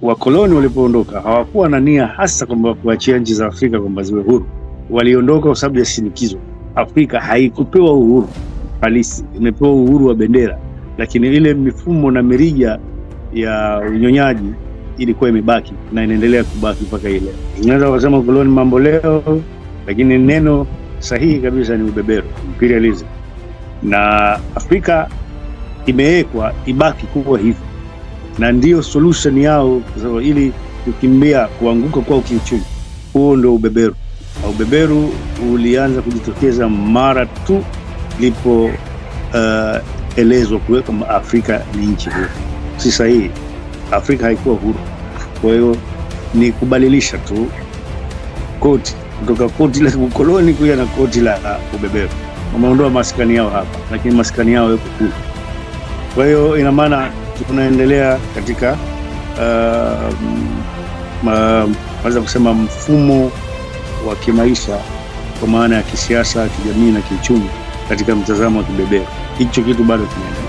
wakoloni walipoondoka hawakuwa na nia hasa kwamba kuachia nchi za Afrika kwamba ziwe huru. Waliondoka kwa sababu ya shinikizo. Afrika haikupewa uhuru halisi, imepewa uhuru wa bendera, lakini ile mifumo na mirija ya unyonyaji ilikuwa imebaki na inaendelea kubaki mpaka ile. Unaweza kusema ukoloni mambo leo, lakini neno sahihi kabisa ni ubeberu, imperialism. Na Afrika imewekwa ibaki kuwa hivi, na ndio solution yao ili kukimbia kuanguka kwa kiuchumi. Huo ndio ubeberu. Ubeberu ulianza kujitokeza mara tu lipo elezwa kuweka Afrika ni nchi huru. Si sahihi, Afrika haikuwa huru. Kwa hiyo ni kubadilisha tu koti kutoka koti la ukoloni kuja na koti la ubeberu. Wameondoa maskani yao hapa, lakini maskani yao yako huru. Kwa hiyo ina maana tunaendelea katika naweza kusema mfumo wa kimaisha kwa maana ya kisiasa, kijamii na kiuchumi katika mtazamo wa kibeberu. Hicho kitu bado kinaendelea.